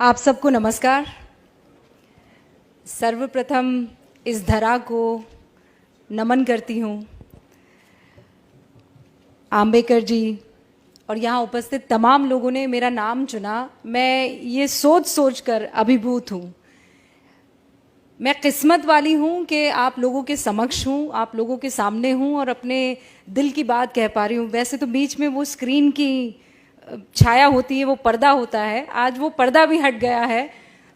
आप सबको नमस्कार। सर्वप्रथम इस धरा को नमन करती हूँ। आम्बेकर जी और यहाँ उपस्थित तमाम लोगों ने मेरा नाम चुना, मैं ये सोच सोच कर अभिभूत हूँ। मैं किस्मत वाली हूँ कि आप लोगों के समक्ष हूँ, आप लोगों के सामने हूँ और अपने दिल की बात कह पा रही हूँ। वैसे तो बीच में वो स्क्रीन की छाया होती है, वो पर्दा होता है, आज वो पर्दा भी हट गया है,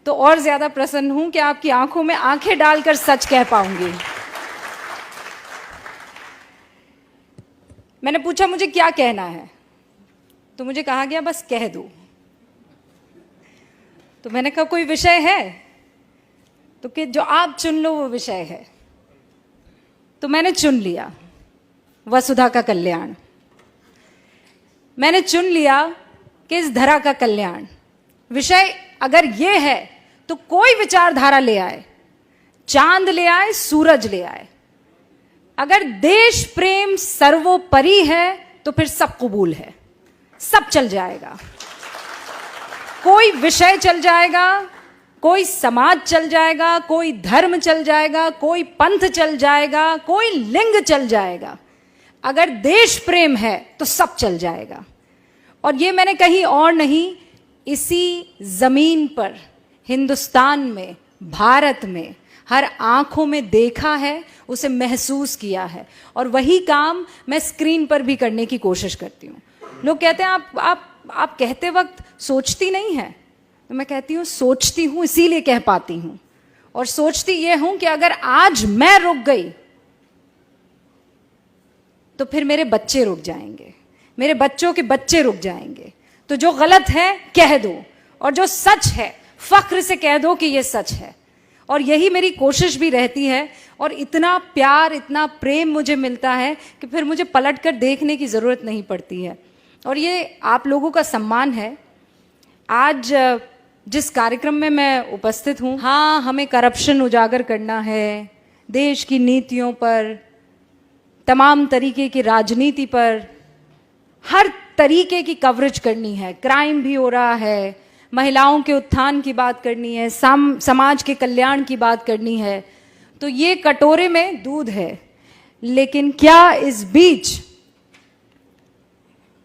तो और ज़्यादा प्रसन्न हूँ कि आपकी आंखों में आंखें डालकर सच कह पाऊंगी। मैंने पूछा मुझे क्या कहना है, तो मुझे कहा गया बस कह दो। तो मैंने कहा कोई विषय है, तो कि जो आप चुन लो वो विषय है। तो मैंने चुन लिया वसुधा का कल्याण। मैंने चुन लिया कि इस धरा का कल्याण विषय अगर ये है तो कोई विचारधारा ले आए, चांद ले आए, सूरज ले आए, अगर देश प्रेम सर्वोपरि है तो फिर सब कबूल है, सब चल जाएगा। कोई विषय चल जाएगा, कोई समाज चल जाएगा, कोई धर्म चल जाएगा, कोई पंथ चल जाएगा, कोई लिंग चल जाएगा। अगर देश प्रेम है तो सब चल जाएगा। और ये मैंने कहीं और नहीं, इसी जमीन पर, हिंदुस्तान में, भारत में हर आंखों में देखा है, उसे महसूस किया है, और वही काम मैं स्क्रीन पर भी करने की कोशिश करती हूँ। लोग कहते हैं आप कहते वक्त सोचती नहीं है, तो मैं कहती हूँ सोचती हूँ, इसीलिए कह पाती हूँ। और सोचती ये हूं कि अगर आज मैं रुक गई तो फिर मेरे बच्चे रुक जाएंगे, मेरे बच्चों के बच्चे रुक जाएंगे। तो जो गलत है कह दो, और जो सच है फख्र से कह दो कि ये सच है। और यही मेरी कोशिश भी रहती है। और इतना प्यार, इतना प्रेम मुझे मिलता है कि फिर मुझे पलट कर देखने की ज़रूरत नहीं पड़ती है। और ये आप लोगों का सम्मान है। आज जिस कार्यक्रम में मैं उपस्थित हूँ, हाँ, हमें करप्शन उजागर करना है, देश की नीतियों पर, तमाम तरीके की राजनीति पर, हर तरीके की कवरेज करनी है। क्राइम भी हो रहा है, महिलाओं के उत्थान की बात करनी है, समाज के कल्याण की बात करनी है। तो ये कटोरे में दूध है। लेकिन क्या इस बीच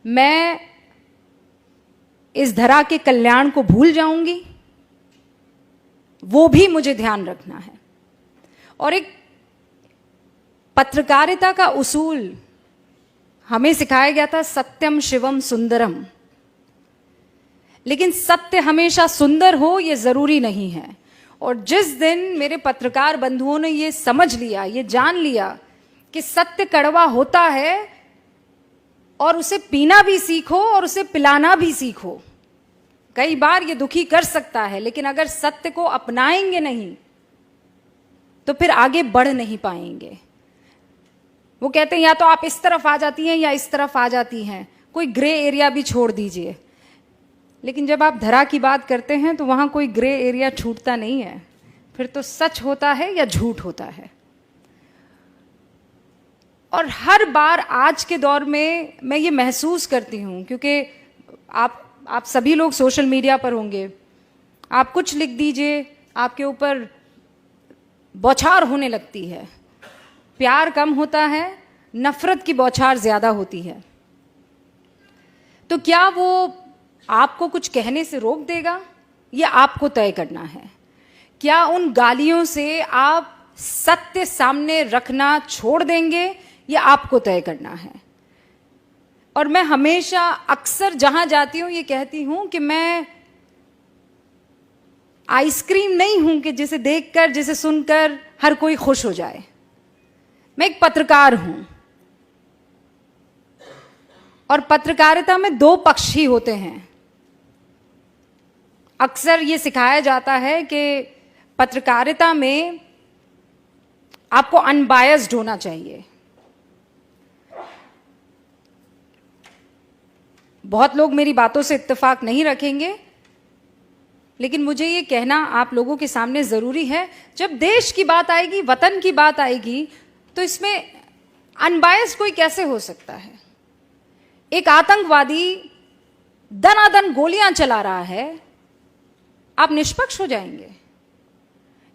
मैं इस धरा के कल्याण को भूल जाऊंगी? वो भी मुझे ध्यान रखना है। और एक पत्रकारिता का उसूल हमें सिखाया गया था, सत्यम शिवम सुंदरम। लेकिन सत्य हमेशा सुंदर हो ये जरूरी नहीं है। और जिस दिन मेरे पत्रकार बंधुओं ने ये समझ लिया, ये जान लिया कि सत्य कड़वा होता है और उसे पीना भी सीखो और उसे पिलाना भी सीखो। कई बार ये दुखी कर सकता है, लेकिन अगर सत्य को अपनाएंगे नहीं तो फिर आगे बढ़ नहीं पाएंगे। वो कहते हैं या तो आप इस तरफ आ जाती हैं या इस तरफ आ जाती हैं, कोई ग्रे एरिया भी छोड़ दीजिए। लेकिन जब आप धरा की बात करते हैं तो वहां कोई ग्रे एरिया छूटता नहीं है, फिर तो सच होता है या झूठ होता है। और हर बार आज के दौर में मैं ये महसूस करती हूँ, क्योंकि आप सभी लोग सोशल मीडिया पर होंगे, आप कुछ लिख दीजिए, आपके ऊपर बौछार होने लगती है। प्यार कम होता है, नफरत की बौछार ज्यादा होती है। तो क्या वो आपको कुछ कहने से रोक देगा? ये आपको तय करना है। क्या उन गालियों से आप सत्य सामने रखना छोड़ देंगे? ये आपको तय करना है। और मैं हमेशा, अक्सर जहां जाती हूं, ये कहती हूं कि मैं आइसक्रीम नहीं हूं कि जिसे देखकर, जिसे सुनकर हर कोई खुश हो जाए। मैं एक पत्रकार हूं, और पत्रकारिता में दो पक्ष ही होते हैं। अक्सर ये सिखाया जाता है कि पत्रकारिता में आपको अनबायस्ड होना चाहिए। बहुत लोग मेरी बातों से इत्तेफाक नहीं रखेंगे, लेकिन मुझे ये कहना आप लोगों के सामने जरूरी है। जब देश की बात आएगी, वतन की बात आएगी, तो इसमें अनबायस्ड कोई कैसे हो सकता है? एक आतंकवादी दनादन गोलियां चला रहा है, आप निष्पक्ष हो जाएंगे?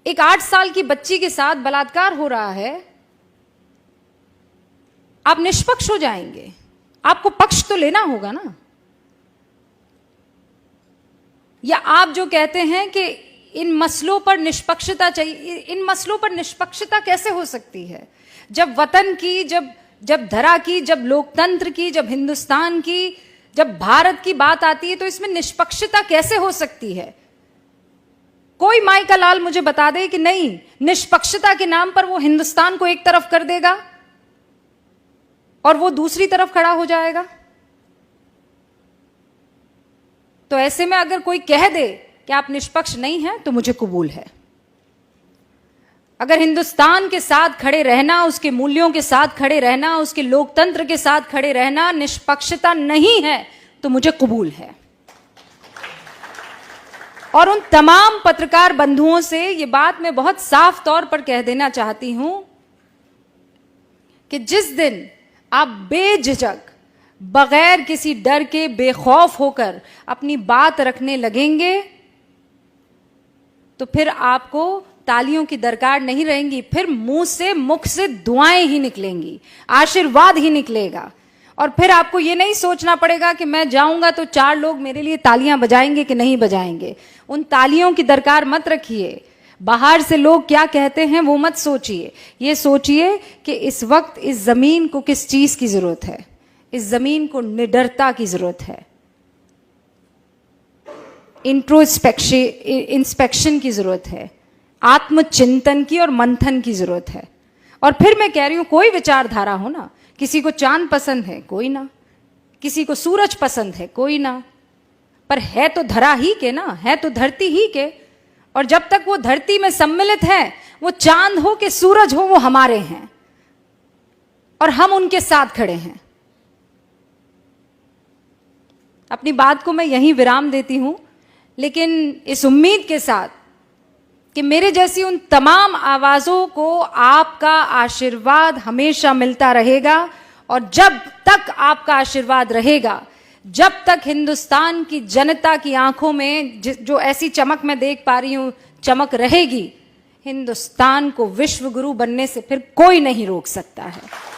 एक 8 साल की बच्ची के साथ बलात्कार हो रहा है, आप निष्पक्ष हो जाएंगे? आपको पक्ष तो लेना होगा ना। या आप जो कहते हैं कि इन मसलों पर निष्पक्षता चाहिए, इन मसलों पर निष्पक्षता कैसे हो सकती है? जब वतन की, जब धरा की, जब लोकतंत्र की, जब हिंदुस्तान की, जब भारत की बात आती है तो इसमें निष्पक्षता कैसे हो सकती है? कोई माई का लाल मुझे बता दे कि नहीं, निष्पक्षता के नाम पर वो हिंदुस्तान को एक तरफ कर देगा और वो दूसरी तरफ खड़ा हो जाएगा। तो ऐसे में अगर कोई कह दे कि आप निष्पक्ष नहीं हैं तो मुझे कबूल है। अगर हिंदुस्तान के साथ खड़े रहना, उसके मूल्यों के साथ खड़े रहना, उसके लोकतंत्र के साथ खड़े रहना निष्पक्षता नहीं है तो मुझे कबूल है। और उन तमाम पत्रकार बंधुओं से ये बात मैं बहुत साफ तौर पर कह देना चाहती हूं कि जिस दिन आप बेझिझक, बगैर किसी डर के, बेखौफ होकर अपनी बात रखने लगेंगे तो फिर आपको तालियों की दरकार नहीं रहेंगी, फिर मुख से दुआएं ही निकलेंगी, आशीर्वाद ही निकलेगा। और फिर आपको ये नहीं सोचना पड़ेगा कि मैं जाऊंगा तो 4 लोग मेरे लिए तालियां बजाएंगे कि नहीं बजाएंगे। उन तालियों की दरकार मत रखिए। बाहर से लोग क्या कहते हैं वो मत सोचिए। ये सोचिए कि इस वक्त इस जमीन को किस चीज की जरूरत है। इस जमीन को निडरता की जरूरत है, इंस्पेक्शन की जरूरत है, आत्मचिंतन की और मंथन की जरूरत है। और फिर मैं कह रही हूं, कोई विचारधारा हो ना, किसी को चांद पसंद है, कोई ना, किसी को सूरज पसंद है, कोई ना, पर है तो धरा ही के ना, है तो धरती ही के। और जब तक वो धरती में सम्मिलित है, वो चांद हो कि सूरज हो, वो हमारे हैं और हम उनके साथ खड़े हैं। अपनी बात को मैं यहीं विराम देती हूं, लेकिन इस उम्मीद के साथ कि मेरे जैसी उन तमाम आवाजों को आपका आशीर्वाद हमेशा मिलता रहेगा। और जब तक आपका आशीर्वाद रहेगा, जब तक हिंदुस्तान की जनता की आंखों में जो ऐसी चमक मैं देख पा रही हूं, चमक रहेगी, हिंदुस्तान को विश्व गुरु बनने से फिर कोई नहीं रोक सकता है।